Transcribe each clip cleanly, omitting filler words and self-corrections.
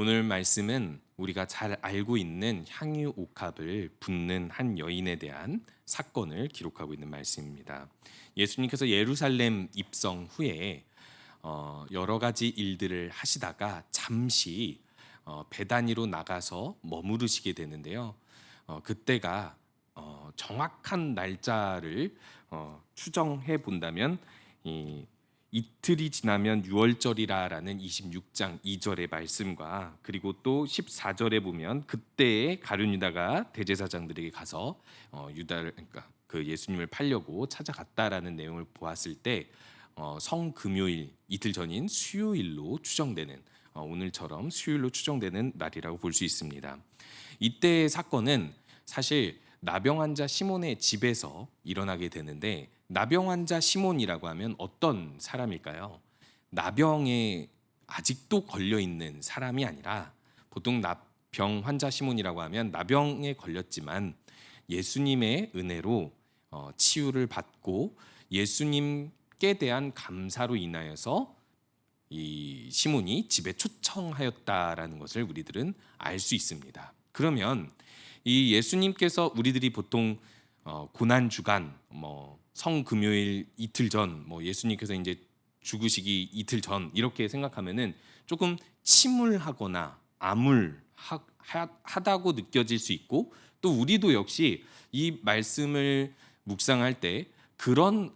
오늘 말씀은 우리가 잘 알고 있는 향유 옥합을 붓는 한 여인에 대한 사건을 기록하고 있는 말씀입니다. 예수님께서 예루살렘 입성 후에 여러 가지 일들을 하시다가 잠시 베다니로 나가서 머무르시게 되는데요. 그때가 정확한 날짜를 추정해 본다면 이틀이 지나면 유월절이라라는 26장 2절의 말씀과 그리고 또 14절에 보면 그때에 가룟 유다가 대제사장들에게 가서 그러니까 그 예수님을 팔려고 찾아갔다라는 내용을 보았을 때 성금요일 이틀 전인 수요일로 추정되는 오늘처럼 수요일로 추정되는 날이라고 볼 수 있습니다. 이때의 사건은 사실 나병 환자 시몬의 집에서 일어나게 되는데 나병 환자 시몬이라고 하면 어떤 사람일까요? 나병에 아직도 걸려 있는 사람이 아니라 보통 나병 환자 시몬이라고 하면 나병에 걸렸지만 예수님의 은혜로 치유를 받고 예수님께 대한 감사로 인하여서 이 시몬이 집에 초청하였다라는 것을 우리들은 알 수 있습니다. 그러면 이 예수님께서 우리들이 보통 고난 주간 성금요일 이틀 전 예수님께서 이제 죽으시기 이틀 전 이렇게 생각하면은 조금 침울하거나 암울하다고 느껴질 수 있고 또 우리도 역시 이 말씀을 묵상할 때 그런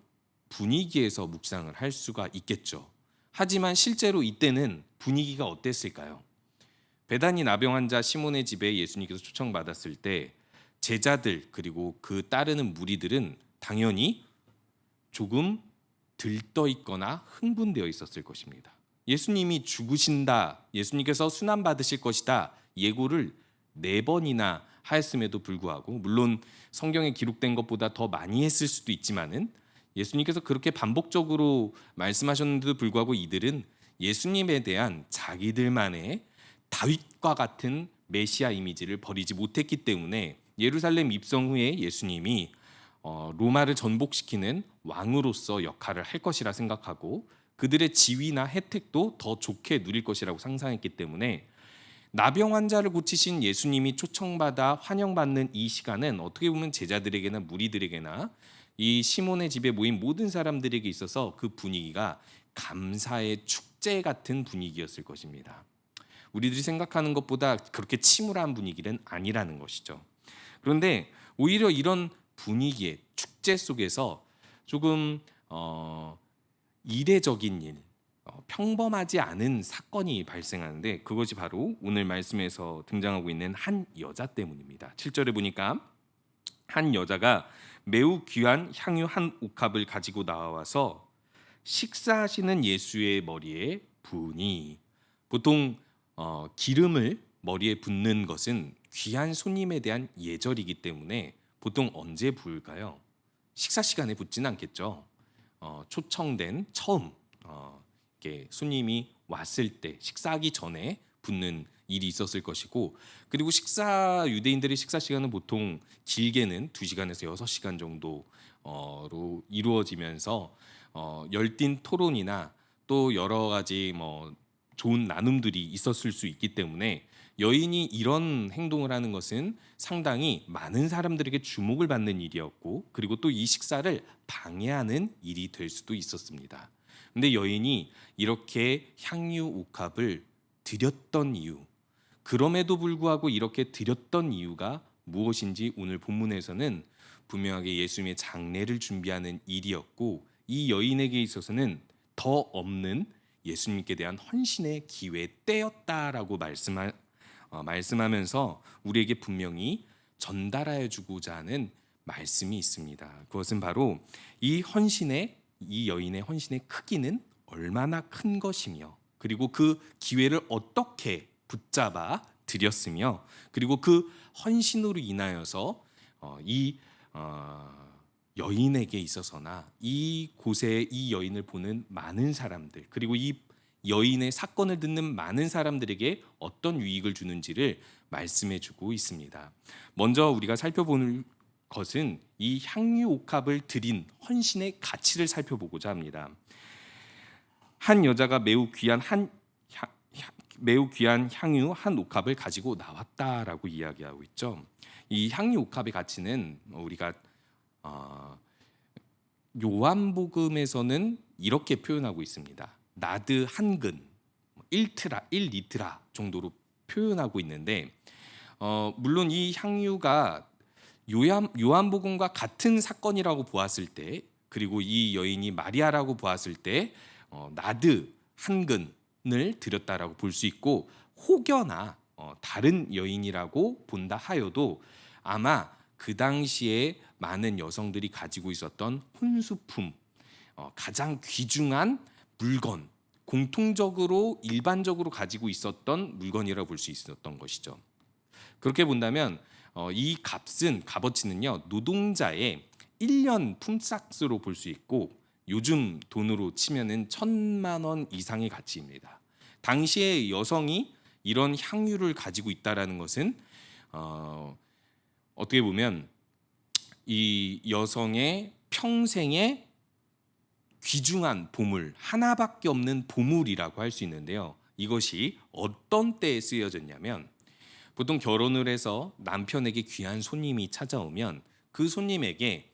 분위기에서 묵상을 할 수가 있겠죠. 하지만 실제로 이때는 분위기가 어땠을까요? 베다니 나병 환자 시몬의 집에 예수님께서 초청받았을 때 제자들 그리고 그 따르는 무리들은 당연히 조금 들떠 있거나 흥분되어 있었을 것입니다. 예수님이 죽으신다, 예수님께서 순환 받으실 것이다 예고를 4번이나 하였음에도 불구하고 물론 성경에 기록된 것보다 더 많이 했을 수도 있지만은 예수님께서 그렇게 반복적으로 말씀하셨는데도 불구하고 이들은 예수님에 대한 자기들만의 다윗과 같은 메시아 이미지를 버리지 못했기 때문에 예루살렘 입성 후에 예수님이 로마를 전복시키는 왕으로서 역할을 할 것이라 생각하고 그들의 지위나 혜택도 더 좋게 누릴 것이라고 상상했기 때문에 나병 환자를 고치신 예수님이 초청받아 환영받는 이 시간은 어떻게 보면 제자들에게나 무리들에게나 이 시몬의 집에 모인 모든 사람들에게 있어서 그 분위기가 감사의 축제 같은 분위기였을 것입니다. 우리들이 생각하는 것보다 그렇게 침울한 분위기는 아니라는 것이죠. 그런데 오히려 이런 분위기의 축제 속에서 조금 이례적인 일, 평범하지 않은 사건이 발생하는데 그것이 바로 오늘 말씀에서 등장하고 있는 한 여자 때문입니다. 7절에 보니까 한 여자가 매우 귀한 향유 한 옥합을 가지고 나와서 식사하시는 예수의 머리에 부으니 보통 기름을 머리에 붓는 것은 귀한 손님에 대한 예절이기 때문에 보통 언제 부을까요? 식사 시간에 붓지는 않겠죠. 초청된 처음 이렇게 손님이 왔을 때 식사하기 전에 붓는 일이 있었을 것이고 그리고 유대인들의 식사 시간은 보통 길게는 2시간에서 6시간 정도로 이루어지면서 열띤 토론이나 또 여러 가지 좋은 나눔들이 있었을 수 있기 때문에 여인이 이런 행동을 하는 것은 상당히 많은 사람들에게 주목을 받는 일이었고 그리고 또 이 식사를 방해하는 일이 될 수도 있었습니다. 근데 여인이 이렇게 향유 옥합을 드렸던 이유, 그럼에도 불구하고 이렇게 드렸던 이유가 무엇인지 오늘 본문에서는 분명하게 예수님의 장례를 준비하는 일이었고 이 여인에게 있어서는 더 없는 예수님께 대한 헌신의 기회 때였다라고 말씀하면서 우리에게 분명히 전달하여 주고자 하는 말씀이 있습니다. 그것은 바로 이 여인의 헌신의 크기는 얼마나 큰 것이며 그리고 그 기회를 어떻게 붙잡아 드렸으며 그리고 그 헌신으로 인하여서 이 여인에게 있어서나 이 곳에 이 여인을 보는 많은 사람들 그리고 이 여인의 사건을 듣는 많은 사람들에게 어떤 유익을 주는지를 말씀해 주고 있습니다. 먼저 우리가 살펴볼 것은 이 향유 옥합을 드린 헌신의 가치를 살펴보고자 합니다. 한 여자가 매우 매우 귀한 향유 한 옥합을 가지고 나왔다라고 이야기하고 있죠. 이 향유 옥합의 가치는 우리가 요한복음에서는 이렇게 표현하고 있습니다. 나드 한 근, 1리트라 정도로 표현하고 있는데 물론 이 향유가 요한복음과 같은 사건이라고 보았을 때, 그리고 이 여인이 마리아라고 보았을 때 나드 한 근을 드렸다라고 볼 수 있고, 혹여나 다른 여인이라고 본다 하여도 아마 그 당시에 많은 여성들이 가지고 있었던 혼수품, 가장 귀중한 물건, 공통적으로 일반적으로 가지고 있었던 물건이라고 볼 수 있었던 것이죠. 그렇게 본다면 이 값어치는요, 노동자의 1년 품삯으로 볼 수 있고, 요즘 돈으로 치면은 1,000만 원 이상의 가치입니다. 당시에 여성이 이런 향유를 가지고 있다라는 것은 어떻게 보면 이 여성의 평생의 귀중한 보물, 하나밖에 없는 보물이라고 할 수 있는데요. 이것이 어떤 때에 쓰여졌냐면, 보통 결혼을 해서 남편에게 귀한 손님이 찾아오면 그 손님에게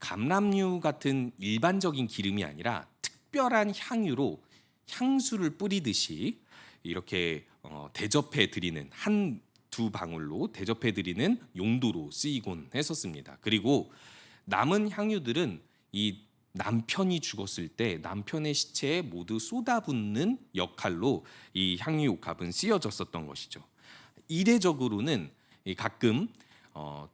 감람유 같은 일반적인 기름이 아니라 특별한 향유로 향수를 뿌리듯이 이렇게 대접해 드리는, 한두 방울로 대접해 드리는 용도로 쓰이곤 했었습니다. 그리고 남은 향유들은 이 남편이 죽었을 때 남편의 시체에 모두 쏟아붓는 역할로 이 향유 옥합은 쓰여졌었던 것이죠. 이례적으로는 가끔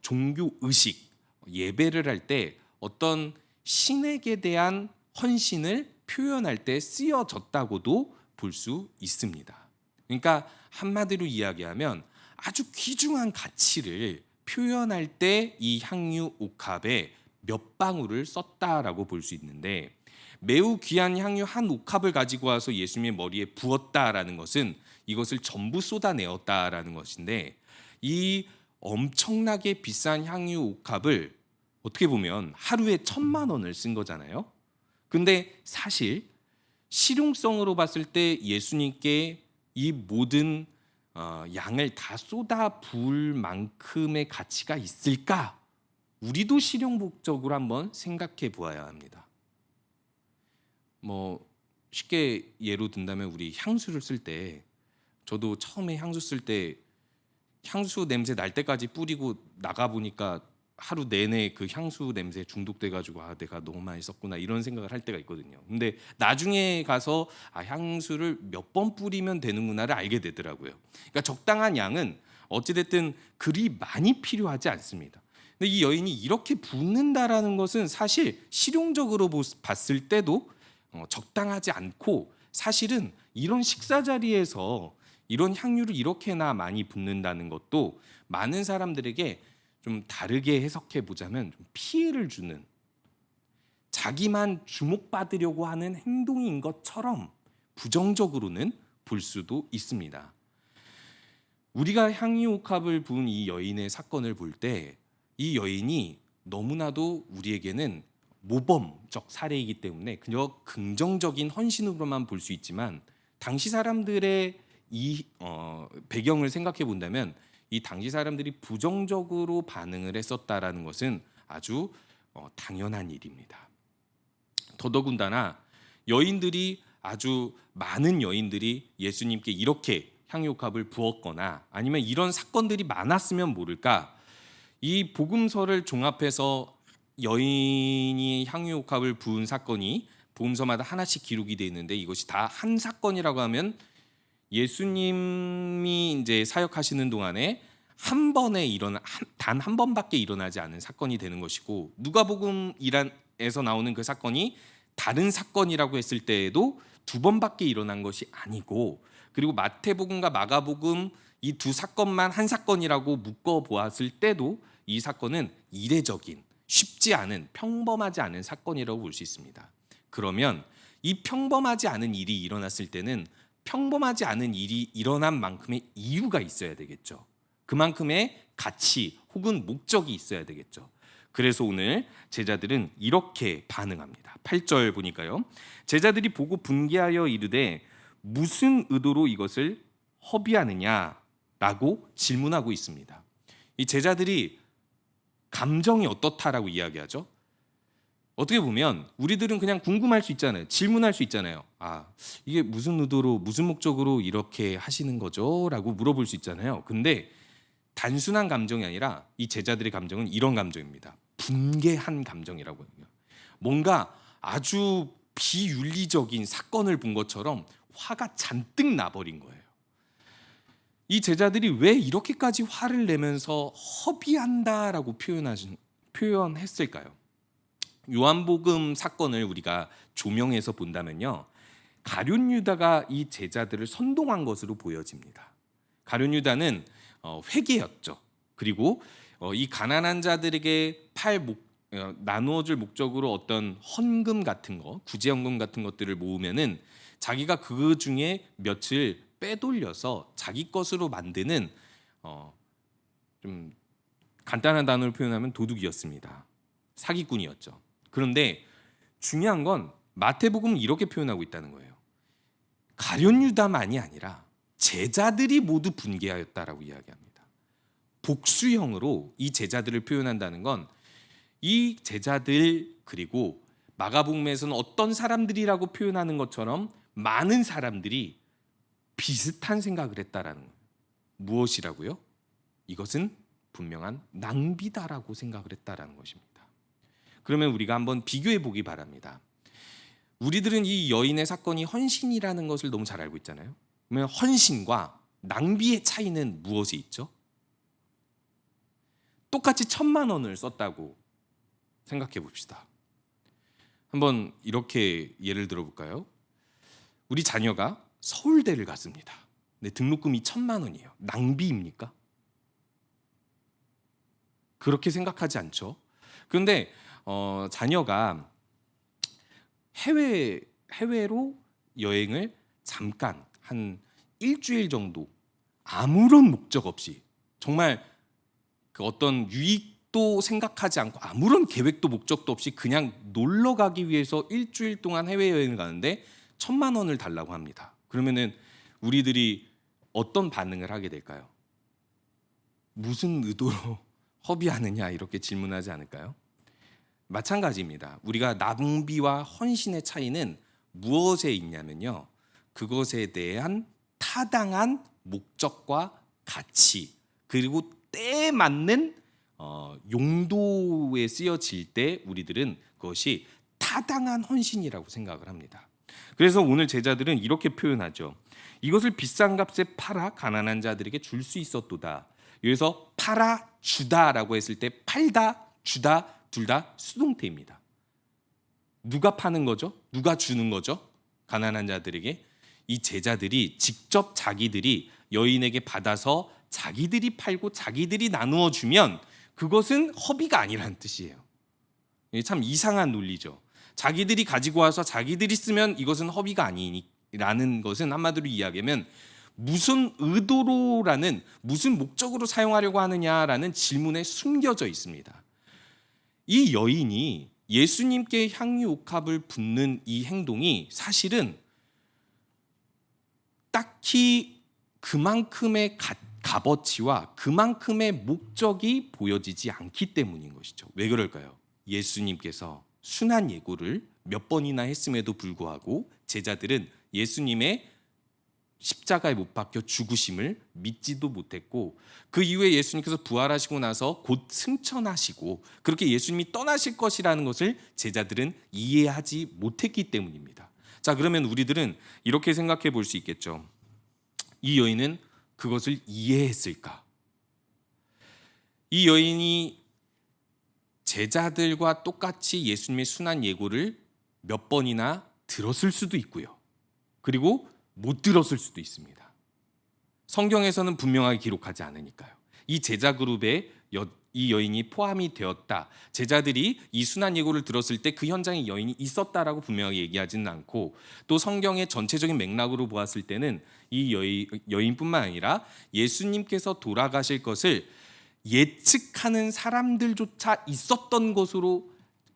종교 의식, 예배를 할 때 어떤 신에게 대한 헌신을 표현할 때 쓰여졌다고도 볼 수 있습니다. 그러니까 한마디로 이야기하면 아주 귀중한 가치를 표현할 때 이 향유 옥합에 몇 방울을 썼다라고 볼 수 있는데, 매우 귀한 향유 한 옥합을 가지고 와서 예수님의 머리에 부었다라는 것은 이것을 전부 쏟아내었다라는 것인데, 이 엄청나게 비싼 향유 옥합을 어떻게 보면 하루에 1,000만 원을 쓴 거잖아요. 근데 사실 실용성으로 봤을 때 예수님께 이 모든 양을 다 쏟아 부을 만큼의 가치가 있을까? 우리도 실용적으로 한번 생각해 보아야 합니다. 쉽게 예로 든다면 우리 향수를 쓸 때, 저도 처음에 향수 쓸 때 향수 냄새 날 때까지 뿌리고 나가 보니까 하루 내내 그 향수 냄새에 중독돼 가지고 내가 너무 많이 썼구나 이런 생각을 할 때가 있거든요. 근데 나중에 가서 향수를 몇 번 뿌리면 되는구나를 알게 되더라고요. 그러니까 적당한 양은 어찌 됐든 그리 많이 필요하지 않습니다. 근데 이 여인이 이렇게 붓는다라는 것은 사실 실용적으로 봤을 때도 적당하지 않고, 사실은 이런 식사 자리에서 이런 향유를 이렇게나 많이 붓는다는 것도 많은 사람들에게 좀 다르게 해석해 보자면 좀 피해를 주는, 자기만 주목받으려고 하는 행동인 것처럼 부정적으로는 볼 수도 있습니다. 우리가 향유 옥합을 부은 이 여인의 사건을 볼 때 이 여인이 너무나도 우리에게는 모범적 사례이기 때문에 그저 긍정적인 헌신으로만 볼 수 있지만, 당시 사람들의 이 배경을 생각해 본다면 이 당시 사람들이 부정적으로 반응을 했었다라는 것은 아주 당연한 일입니다. 더더군다나 아주 많은 여인들이 예수님께 이렇게 향유옥합을 부었거나 아니면 이런 사건들이 많았으면 모를까, 이 복음서를 종합해서 여인이 향유옥합을 부은 사건이 복음서마다 하나씩 기록이 되어 있는데, 이것이 다 한 사건이라고 하면 예수님이 이제 사역하시는 동안에 단 한 번밖에 일어나지 않은 사건이 되는 것이고, 누가복음에서 나오는 그 사건이 다른 사건이라고 했을 때에도 2번밖에 일어난 것이 아니고, 그리고 마태복음과 마가복음 이 두 사건만 한 사건이라고 묶어 보았을 때도 이 사건은 이례적인, 쉽지 않은, 평범하지 않은 사건이라고 볼 수 있습니다. 그러면 이 평범하지 않은 일이 일어났을 때는 평범하지 않은 일이 일어난 만큼의 이유가 있어야 되겠죠. 그만큼의 가치 혹은 목적이 있어야 되겠죠. 그래서 오늘 제자들은 이렇게 반응합니다. 8절 보니까요. 제자들이 보고 분개하여 이르되 무슨 의도로 이것을 허비하느냐라고 질문하고 있습니다. 이 제자들이 감정이 어떻다라고 이야기하죠. 어떻게 보면 우리들은 그냥 궁금할 수 있잖아요. 질문할 수 있잖아요. 이게 무슨 의도로 무슨 목적으로 이렇게 하시는 거죠? 라고 물어볼 수 있잖아요. 근데 단순한 감정이 아니라 이 제자들의 감정은 이런 감정입니다. 분개한 감정이라고 해요. 뭔가 아주 비윤리적인 사건을 본 것처럼 화가 잔뜩 나버린 거예요. 이 제자들이 왜 이렇게까지 화를 내면서 허비한다라고 표현했을까요? 요한복음 사건을 우리가 조명해서 본다면요, 가룟 유다가 이 제자들을 선동한 것으로 보여집니다. 가룟 유다는 회계였죠. 그리고 이 가난한 자들에게 나누어줄 목적으로 어떤 헌금 같은 거, 구제헌금 같은 것들을 모으면은 자기가 그 중에 몇을 빼돌려서 자기 것으로 만드는, 좀 간단한 단어로 표현하면 도둑이었습니다. 사기꾼이었죠. 그런데 중요한 건 마태복음은 이렇게 표현하고 있다는 거예요. 가룟 유다만이 아니라 제자들이 모두 분개하였다라고 이야기합니다. 복수형으로 이 제자들을 표현한다는 건 이 제자들, 그리고 마가복음에서는 어떤 사람들이라고 표현하는 것처럼 많은 사람들이 비슷한 생각을 했다라는 거예요. 무엇이라고요? 이것은 분명한 낭비다라고 생각을 했다라는 것입니다. 그러면 우리가 한번 비교해 보기 바랍니다. 우리들은 이 여인의 사건이 헌신이라는 것을 너무 잘 알고 있잖아요. 그러면 헌신과 낭비의 차이는 무엇에 있죠? 똑같이 1,000,000원을 썼다고 생각해 봅시다. 한번 이렇게 예를 들어볼까요? 우리 자녀가 서울대를 갔습니다. 근데 등록금이 1,000,000원이에요. 낭비입니까? 그렇게 생각하지 않죠. 그런데 자녀가 해외로 여행을 잠깐 한 일주일 정도 아무런 목적 없이, 정말 그 어떤 유익도 생각하지 않고 아무런 계획도 목적도 없이 그냥 놀러 가기 위해서 일주일 동안 해외여행을 가는데 1,000,000원을 달라고 합니다. 그러면은 우리들이 어떤 반응을 하게 될까요? 무슨 의도로 허비하느냐 이렇게 질문하지 않을까요? 마찬가지입니다. 우리가 낭비와 헌신의 차이는 무엇에 있냐면요, 그것에 대한 타당한 목적과 가치, 그리고 때에 맞는 용도에 쓰여질 때 우리들은 그것이 타당한 헌신이라고 생각을 합니다. 그래서 오늘 제자들은 이렇게 표현하죠. 이것을 비싼 값에 팔아 가난한 자들에게 줄 수 있었도다. 여기서 팔아 주다라고 했을 때 팔다, 주다 둘 다 수동태입니다. 누가 파는 거죠? 누가 주는 거죠? 가난한 자들에게. 이 제자들이 직접 자기들이 여인에게 받아서 자기들이 팔고 자기들이 나누어 주면 그것은 허비가 아니라는 뜻이에요. 이게 참 이상한 논리죠. 자기들이 가지고 와서 자기들이 쓰면 이것은 허비가 아니라는 것은 한마디로 이야기하면 무슨 의도로라는, 무슨 목적으로 사용하려고 하느냐라는 질문에 숨겨져 있습니다. 이 여인이 예수님께 향유 옥합을 붓는 이 행동이 사실은 딱히 그만큼의 값어치와 그만큼의 목적이 보여지지 않기 때문인 것이죠. 왜 그럴까요? 예수님께서 순한 예고를 몇 번이나 했음에도 불구하고 제자들은 예수님의 십자가에 못 박혀 죽으심을 믿지도 못했고, 그 이후에 예수님께서 부활하시고 나서 곧 승천하시고 그렇게 예수님이 떠나실 것이라는 것을 제자들은 이해하지 못했기 때문입니다. 자, 그러면 우리들은 이렇게 생각해 볼 수 있겠죠. 이 여인은 그것을 이해했을까? 이 여인이 제자들과 똑같이 예수님의 순한 예고를 몇 번이나 들었을 수도 있고요. 그리고 못 들었을 수도 있습니다. 성경에서는 분명하게 기록하지 않으니까요. 이 제자 그룹에 이 여인이 포함이 되었다, 제자들이 이 순한 예고를 들었을 때 그 현장에 여인이 있었다라고 분명하게 얘기하지는 않고, 또 성경의 전체적인 맥락으로 보았을 때는 이 여인뿐만 아니라 예수님께서 돌아가실 것을 예측하는 사람들조차 있었던 것으로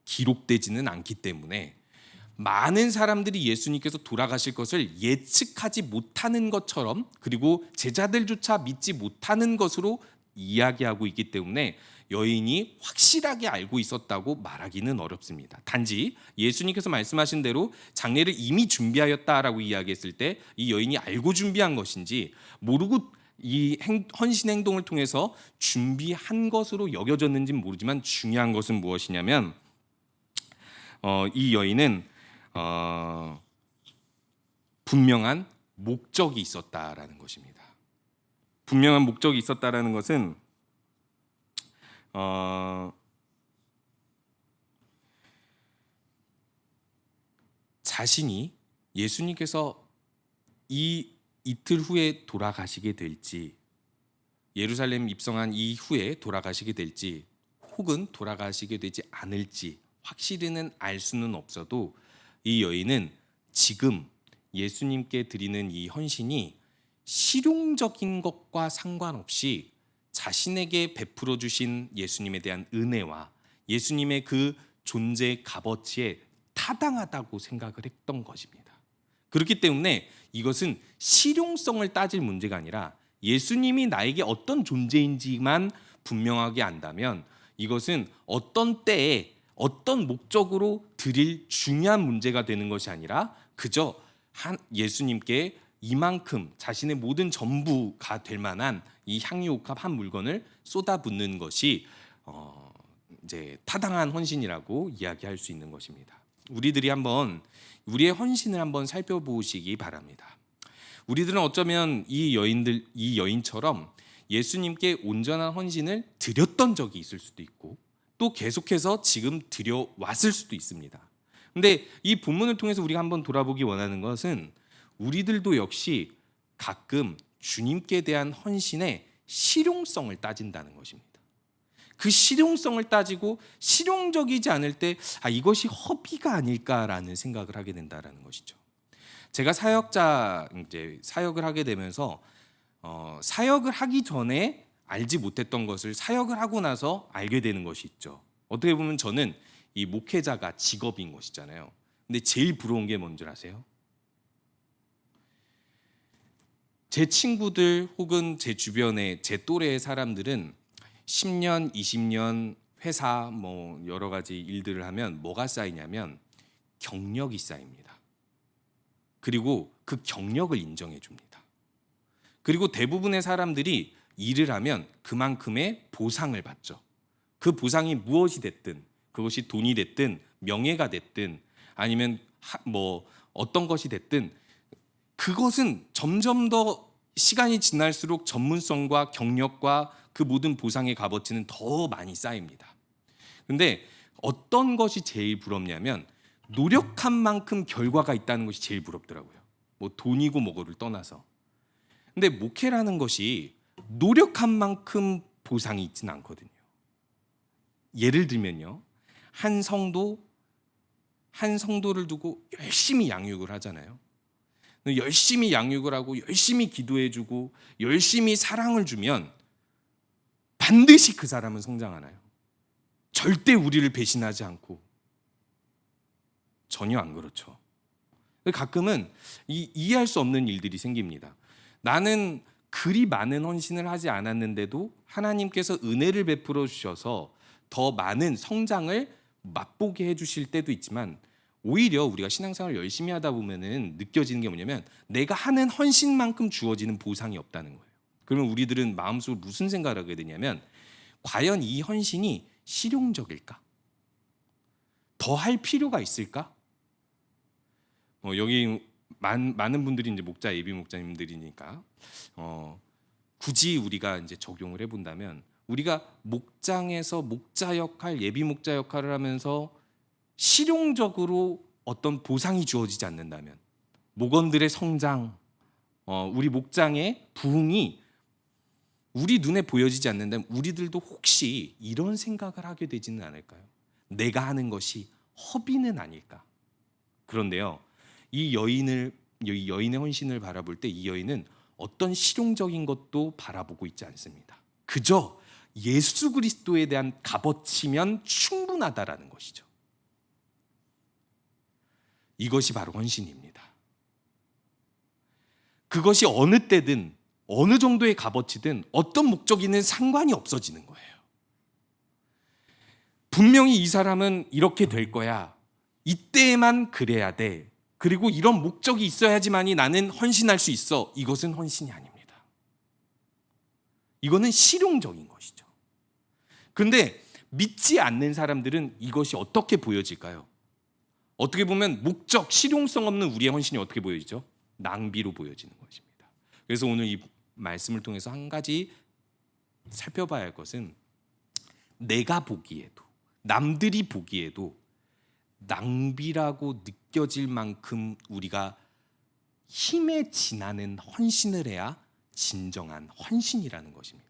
기록되지는 않기 때문에 많은 사람들이 예수님께서 돌아가실 것을 예측하지 못하는 것처럼, 그리고 제자들조차 믿지 못하는 것으로 이야기하고 있기 때문에 여인이 확실하게 알고 있었다고 말하기는 어렵습니다. 단지 예수님께서 말씀하신 대로 장례를 이미 준비하였다라고 이야기했을 때 이 여인이 알고 준비한 것인지 모르고 이 헌신 행동을 통해서 준비한 것으로 여겨졌는지는 모르지만 중요한 것은 무엇이냐면 이 여인은 분명한 목적이 있었다라는 것입니다. 분명한 목적이 있었다라는 것은 자신이 예수님께서 이틀 후에 돌아가시게 될지, 예루살렘 입성한 이후에 돌아가시게 될지, 혹은 돌아가시게 되지 않을지 확실히는 알 수는 없어도 이 여인은 지금 예수님께 드리는 이 헌신이 실용적인 것과 상관없이 자신에게 베풀어 주신 예수님에 대한 은혜와 예수님의 그 존재 값어치에 타당하다고 생각을 했던 것입니다. 그렇기 때문에 이것은 실용성을 따질 문제가 아니라 예수님이 나에게 어떤 존재인지만 분명하게 안다면 이것은 어떤 때에 어떤 목적으로 드릴 중요한 문제가 되는 것이 아니라 그저 예수님께 이만큼 자신의 모든 전부가 될 만한 이 향유옥합 한 물건을 쏟아붓는 것이 이제 타당한 헌신이라고 이야기할 수 있는 것입니다. 우리들이 한번 우리의 헌신을 한번 살펴보시기 바랍니다. 우리들은 어쩌면 이 여인처럼 예수님께 온전한 헌신을 드렸던 적이 있을 수도 있고 또 계속해서 지금 드려왔을 수도 있습니다. 근데 이 본문을 통해서 우리가 한번 돌아보기 원하는 것은 우리들도 역시 가끔 주님께 대한 헌신의 실용성을 따진다는 것입니다. 그 실용성을 따지고 실용적이지 않을 때 이것이 허비가 아닐까라는 생각을 하게 된다는 것이죠. 제가 사역을 하게 되면서 사역을 하기 전에 알지 못했던 것을 사역을 하고 나서 알게 되는 것이 있죠. 어떻게 보면 저는 이 목회자가 직업인 것이잖아요. 근데 제일 부러운 게 뭔지 아세요? 제 친구들 혹은 제 주변의 제 또래의 사람들은 10년, 20년 회사 여러 가지 일들을 하면 뭐가 쌓이냐면 경력이 쌓입니다. 그리고 그 경력을 인정해 줍니다. 그리고 대부분의 사람들이 일을 하면 그만큼의 보상을 받죠. 그 보상이 무엇이 됐든 그것이 돈이 됐든 명예가 됐든 아니면 어떤 것이 됐든 그것은 점점 더 시간이 지날수록 전문성과 경력과 그 모든 보상의 값어치는 더 많이 쌓입니다. 근데 어떤 것이 제일 부럽냐면 노력한 만큼 결과가 있다는 것이 제일 부럽더라고요. 돈이고 뭐고를 떠나서. 근데 목회라는 것이 노력한 만큼 보상이 있지는 않거든요. 예를 들면요. 한 성도를 두고 열심히 양육을 하잖아요. 열심히 양육을 하고 열심히 기도해주고 열심히 사랑을 주면 반드시 그 사람은 성장하나요? 절대 우리를 배신하지 않고. 전혀 안 그렇죠. 가끔은 이해할 수 없는 일들이 생깁니다. 나는 그리 많은 헌신을 하지 않았는데도 하나님께서 은혜를 베풀어 주셔서 더 많은 성장을 맛보게 해주실 때도 있지만 오히려 우리가 신앙생활을 열심히 하다 보면은 느껴지는 게 뭐냐면 내가 하는 헌신만큼 주어지는 보상이 없다는 거예요. 그러면 우리들은 마음속으로 무슨 생각을 하게 되냐면 과연 이 헌신이 실용적일까? 더 할 필요가 있을까? 여기 많은 분들이 이제 목자 예비 목자님들이니까 굳이 우리가 이제 적용을 해본다면 우리가 목장에서 목자 역할, 예비 목자 역할을 하면서 실용적으로 어떤 보상이 주어지지 않는다면 목원들의 성장, 우리 목장의 부흥이 우리 눈에 보여지지 않는다면 우리들도 혹시 이런 생각을 하게 되지는 않을까요? 내가 하는 것이 허비는 아닐까? 그런데요, 이 여인의 헌신을 바라볼 때 이 여인은 어떤 실용적인 것도 바라보고 있지 않습니다. 그저 예수 그리스도에 대한 값어치면 충분하다라는 것이죠. 이것이 바로 헌신입니다. 그것이 어느 때든 어느 정도의 값어치든 어떤 목적이든 상관이 없어지는 거예요. 분명히 이 사람은 이렇게 될 거야. 이때만 그래야 돼. 그리고 이런 목적이 있어야지만이 나는 헌신할 수 있어. 이것은 헌신이 아닙니다. 이거는 실용적인 것이죠. 그런데 믿지 않는 사람들은 이것이 어떻게 보여질까요? 어떻게 보면 목적, 실용성 없는 우리의 헌신이 어떻게 보여지죠? 낭비로 보여지는 것입니다. 그래서 오늘 이 말씀을 통해서 한 가지 살펴봐야 할 것은 내가 보기에도 남들이 보기에도 낭비라고 느껴질 만큼 우리가 힘에 지나는 헌신을 해야 진정한 헌신이라는 것입니다.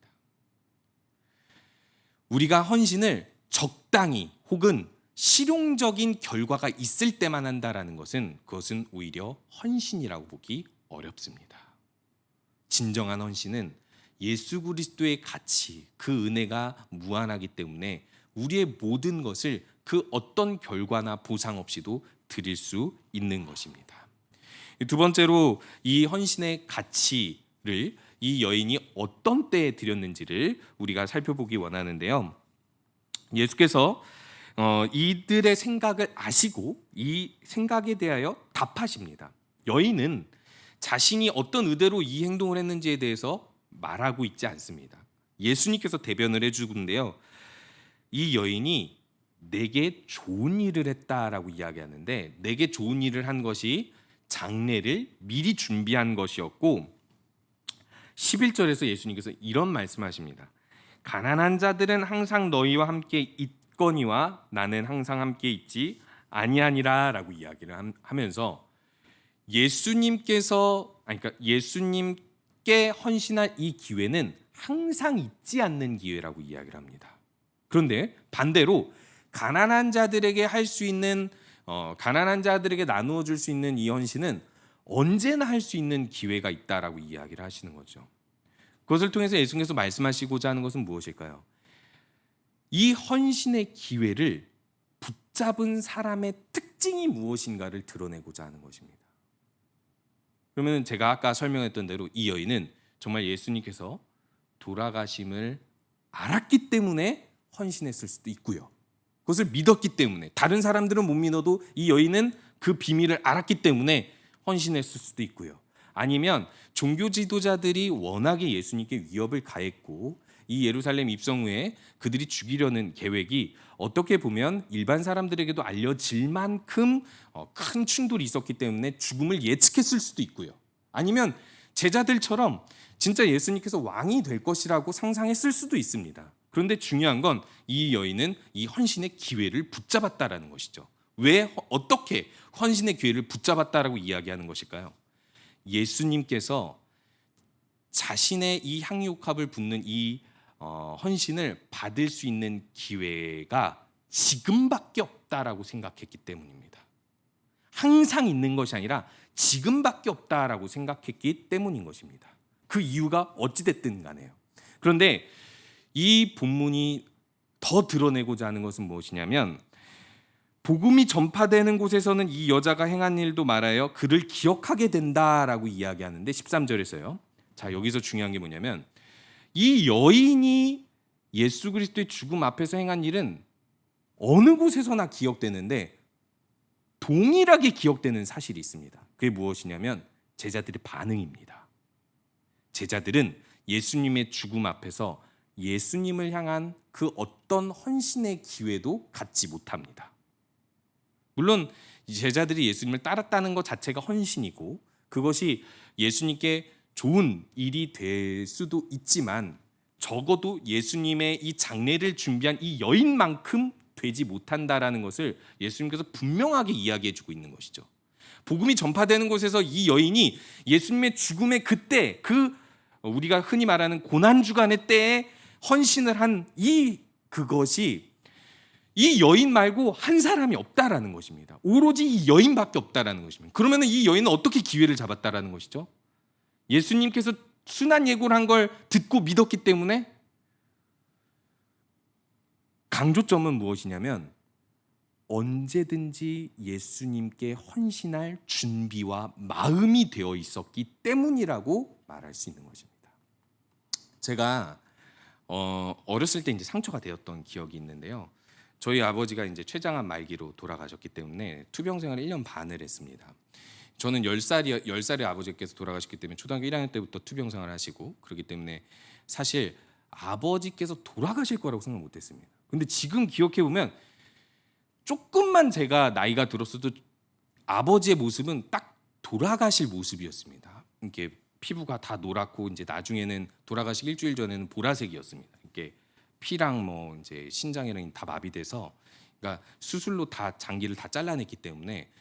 우리가 헌신을 적당히 혹은 실용적인 결과가 있을 때만 한다라는 것은 그것은 오히려 헌신이라고 보기 어렵습니다. 진정한 헌신은 예수 그리스도의 가치, 그 은혜가 무한하기 때문에 우리의 모든 것을 그 어떤 결과나 보상 없이도 드릴 수 있는 것입니다. 두 번째로 이 헌신의 가치를 이 여인이 어떤 때에 드렸는지를 우리가 살펴보기 원하는데요. 예수께서 이들의 생각을 아시고 이 생각에 대하여 답하십니다. 여인은 자신이 어떤 의도로 이 행동을 했는지에 대해서 말하고 있지 않습니다. 예수님께서 대변을 해주는데요. 이 여인이 내게 좋은 일을 했다라고 이야기하는데 내게 좋은 일을 한 것이 장례를 미리 준비한 것이었고 11절에서 예수님께서 이런 말씀하십니다. 가난한 자들은 항상 너희와 함께 있거니와 나는 항상 함께 있지 아니하니라 라고 이야기를 하면서 그러니까 예수님께 헌신할 이 기회는 항상 있지 않는 기회라고 이야기를 합니다. 그런데 반대로 가난한 자들에게 할 수 있는 가난한 자들에게 나누어 줄 수 있는 이 헌신은 언제나 할 수 있는 기회가 있다라고 이야기를 하시는 거죠. 그것을 통해서 예수님께서 말씀하시고자 하는 것은 무엇일까요? 이 헌신의 기회를 붙잡은 사람의 특징이 무엇인가를 드러내고자 하는 것입니다. 그러면 제가 아까 설명했던 대로 이 여인은 정말 예수님께서 돌아가심을 알았기 때문에 헌신했을 수도 있고요. 그것을 믿었기 때문에, 다른 사람들은 못 믿어도 이 여인은 그 비밀을 알았기 때문에 헌신했을 수도 있고요. 아니면 종교 지도자들이 워낙에 예수님께 위협을 가했고 이 예루살렘 입성 후에 그들이 죽이려는 계획이 어떻게 보면 일반 사람들에게도 알려질 만큼 큰 충돌이 있었기 때문에 죽음을 예측했을 수도 있고요. 아니면 제자들처럼 진짜 예수님께서 왕이 될 것이라고 상상했을 수도 있습니다. 그런데 중요한 건 이 여인은 이 헌신의 기회를 붙잡았다라는 것이죠. 왜 어떻게 헌신의 기회를 붙잡았다라고 이야기하는 것일까요? 예수님께서 자신의 이 향유옥합을 붓는 이 헌신을 받을 수 있는 기회가 지금밖에 없다라고 생각했기 때문입니다. 항상 있는 것이 아니라 지금밖에 없다라고 생각했기 때문인 것입니다. 그 이유가 어찌됐든 간에요. 그런데 이 본문이 더 드러내고자 하는 것은 무엇이냐면 복음이 전파되는 곳에서는 이 여자가 행한 일도 말하여 그를 기억하게 된다라고 이야기하는데 13절에서요. 자, 여기서 중요한 게 뭐냐면 이 여인이 예수 그리스도의 죽음 앞에서 행한 일은 어느 곳에서나 기억되는데 동일하게 기억되는 사실이 있습니다. 그게 무엇이냐면 제자들의 반응입니다. 제자들은 예수님의 죽음 앞에서 예수님을 향한 그 어떤 헌신의 기회도 갖지 못합니다. 물론 제자들이 예수님을 따랐다는 것 자체가 헌신이고 그것이 예수님께 좋은 일이 될 수도 있지만 적어도 예수님의 이 장례를 준비한 이 여인만큼 되지 못한다라는 것을 예수님께서 분명하게 이야기해주고 있는 것이죠. 복음이 전파되는 곳에서 이 여인이 예수님의 죽음의 그때 우리가 흔히 말하는 고난주간의 때에 헌신을 한 그것이 이 여인 말고 한 사람이 없다라는 것입니다. 오로지 이 여인밖에 없다라는 것입니다. 그러면 이 여인은 어떻게 기회를 잡았다라는 것이죠? 예수님께서 순한 예고를 한 걸 듣고 믿었기 때문에 강조점은 무엇이냐면 언제든지 예수님께 헌신할 준비와 마음이 되어 있었기 때문이라고 말할 수 있는 것입니다. 제가 어렸을 때 이제 상처가 되었던 기억이 있는데요. 저희 아버지가 이제 췌장암 말기로 돌아가셨기 때문에 투병 생활을 1년 반을 했습니다. 저는 10살에 아버지께서 돌아가셨기 때문에 초등학교 1학년 때부터 투병 생활을 하시고, 그렇기 때문에 사실 아버지께서 돌아가실 거라고 생각 못 했습니다. 근데 지금 기억해 보면 조금만 제가 나이가 들었어도 아버지의 모습은 딱 돌아가실 모습이었습니다. 이렇게 피부가 다 노랗고, 이제 나중에는 돌아가시기 일주일 전에는 보라색이었습니다. 이렇게 피랑 뭐 이제 신장이랑 다 마비돼서, 그러니까 수술로 다 장기를 다 잘라냈기 때문에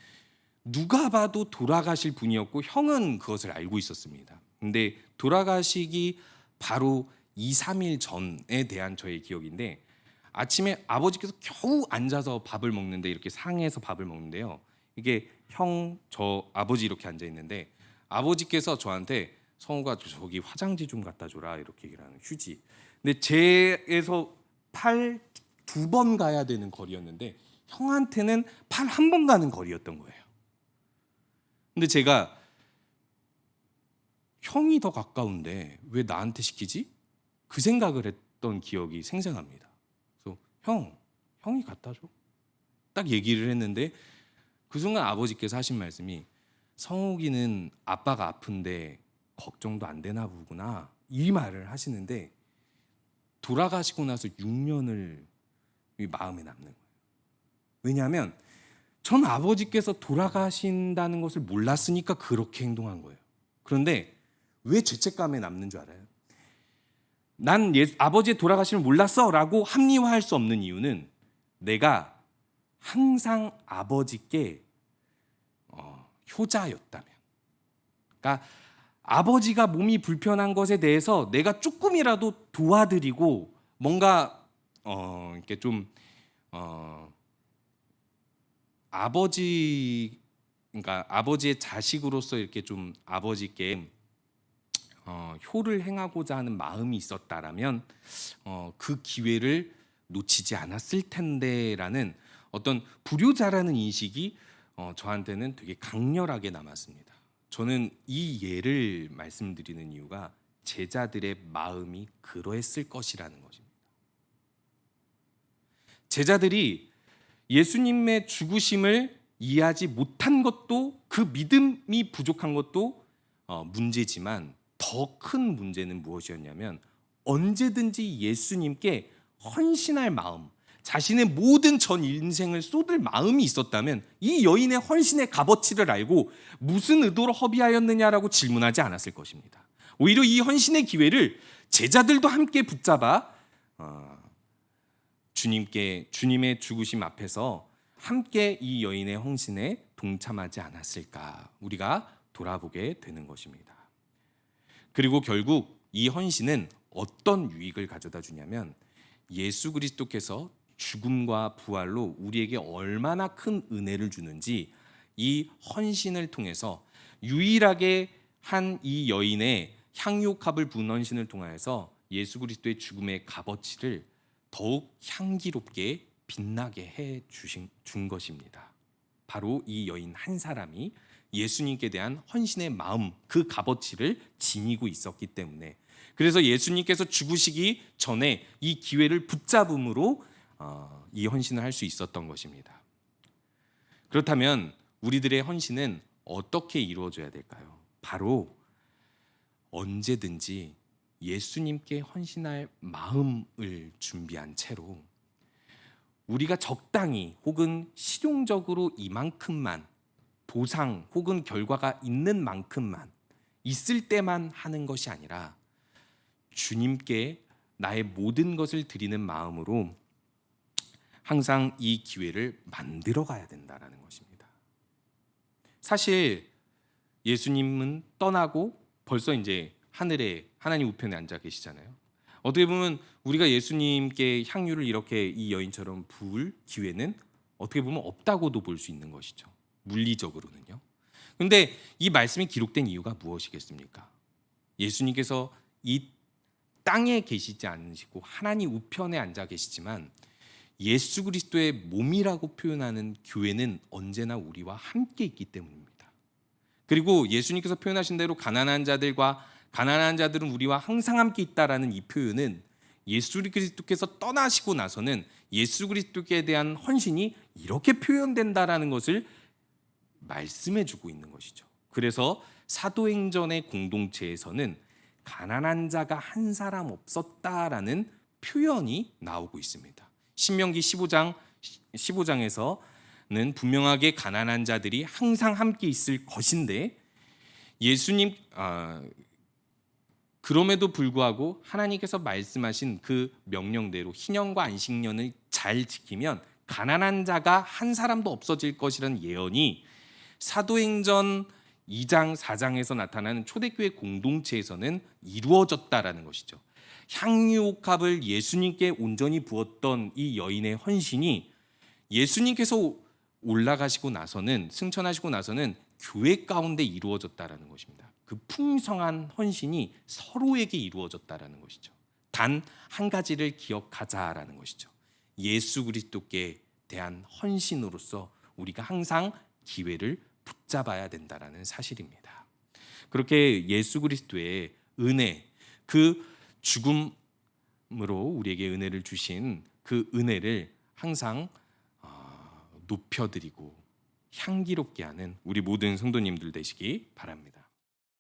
누가 봐도 돌아가실 분이었고, 형은 그것을 알고 있었습니다. 근데 돌아가시기 바로 2, 3일 전에 대한 저의 기억인데, 아침에 아버지께서 겨우 앉아서 밥을 먹는데, 이렇게 상에서 밥을 먹는데요. 이게 형, 저, 아버지 이렇게 앉아 있는데, 아버지께서 저한테 성우가 저기 화장지 좀 갖다 줘라 이렇게 얘기를 하는, 휴지. 근데 제에서 팔 2번 가야 되는 거리였는데 형한테는 팔 1번 가는 거리였던 거예요. 근데 제가 형이 더 가까운데 왜 나한테 시키지? 그 생각을 했던 기억이 생생합니다. 그래서 형이 갖다 줘. 딱 얘기를 했는데 그 순간 아버지께서 하신 말씀이, 성욱이는 아빠가 아픈데 걱정도 안 되나 보구나, 이 말을 하시는데 돌아가시고 나서 6년을 마음에 남는 거예요. 왜냐하면 전 아버지께서 돌아가신다는 것을 몰랐으니까 그렇게 행동한 거예요. 그런데 왜 죄책감에 남는 줄 알아요? 난 아버지의 돌아가심을 몰랐어 라고 합리화할 수 없는 이유는, 내가 항상 아버지께 효자였다면, 그러니까 아버지가 몸이 불편한 것에 대해서 내가 조금이라도 도와드리고 뭔가 이렇게 좀 그러니까 아버지의 자식으로서 이렇게 좀 아버지께 효를 행하고자 하는 마음이 있었다라면 그 기회를 놓치지 않았을 텐데라는 어떤 불효자라는 인식이 저한테는 되게 강렬하게 남았습니다. 저는 이 예를 말씀드리는 이유가 제자들의 마음이 그러했을 것이라는 것입니다. 제자들이 예수님의 죽으심을 이해하지 못한 것도, 그 믿음이 부족한 것도 문제지만, 더 큰 문제는 무엇이었냐면, 언제든지 예수님께 헌신할 마음, 자신의 모든 전 인생을 쏟을 마음이 있었다면 이 여인의 헌신의 값어치를 알고 무슨 의도로 허비하였느냐라고 질문하지 않았을 것입니다. 오히려 이 헌신의 기회를 제자들도 함께 붙잡아 주님의 죽으심 앞에서 함께 이 여인의 헌신에 동참하지 않았을까, 우리가 돌아보게 되는 것입니다. 그리고 결국 이 헌신은 어떤 유익을 가져다 주냐면, 예수 그리스도께서 죽음과 부활로 우리에게 얼마나 큰 은혜를 주는지 이 헌신을 통해서, 유일하게 한 이 여인의 향유값을 부은 헌신을 통하여서 예수 그리스도의 죽음의 값어치를 더욱 향기롭게 빛나게 해 준 것입니다. 바로 이 여인 한 사람이 예수님께 대한 헌신의 마음, 그 값어치를 지니고 있었기 때문에, 그래서 예수님께서 죽으시기 전에 이 기회를 붙잡음으로 이 헌신을 할 수 있었던 것입니다. 그렇다면 우리들의 헌신은 어떻게 이루어져야 될까요? 바로 언제든지 예수님께 헌신할 마음을 준비한 채로, 우리가 적당히 혹은 실용적으로 이만큼만, 보상 혹은 결과가 있는 만큼만, 있을 때만 하는 것이 아니라 주님께 나의 모든 것을 드리는 마음으로 항상 이 기회를 만들어 가야 된다는 것입니다. 사실 예수님은 떠나고 벌써 이제 하늘에 하나님 우편에 앉아 계시잖아요. 어떻게 보면 우리가 예수님께 향유를 이렇게 이 여인처럼 부을 기회는 어떻게 보면 없다고도 볼 수 있는 것이죠. 물리적으로는요. 그런데 이 말씀이 기록된 이유가 무엇이겠습니까? 예수님께서 이 땅에 계시지 않으시고 하나님 우편에 앉아 계시지만 예수 그리스도의 몸이라고 표현하는 교회는 언제나 우리와 함께 있기 때문입니다. 그리고 예수님께서 표현하신 대로 가난한 자들은 우리와 항상 함께 있다라는 이 표현은 예수 그리스도께서 떠나시고 나서는 예수 그리스도께 대한 헌신이 이렇게 표현된다라는 것을 말씀해 주고 있는 것이죠. 그래서 사도행전의 공동체에서는 가난한 자가 한 사람 없었다라는 표현이 나오고 있습니다. 신명기 15장에서는 분명하게 가난한 자들이 항상 함께 있을 것인데 그럼에도 불구하고 하나님께서 말씀하신 그 명령대로 희년과 안식년을 잘 지키면 가난한 자가 한 사람도 없어질 것이라는 예언이 사도행전 2장, 4장에서 나타나는 초대교회 공동체에서는 이루어졌다라는 것이죠. 향유옥합을 예수님께 온전히 부었던 이 여인의 헌신이 예수님께서 올라가시고 나서는, 승천하시고 나서는 교회 가운데 이루어졌다라는 것입니다. 그 풍성한 헌신이 서로에게 이루어졌다라는 것이죠. 단 한 가지를 기억하자라는 것이죠. 예수 그리스도께 대한 헌신으로서 우리가 항상 기회를 붙잡아야 된다라는 사실입니다. 그렇게 예수 그리스도의 은혜, 그 죽음으로 우리에게 은혜를 주신 그 은혜를 항상 높여드리고 향기롭게 하는 우리 모든 성도님들 되시기 바랍니다.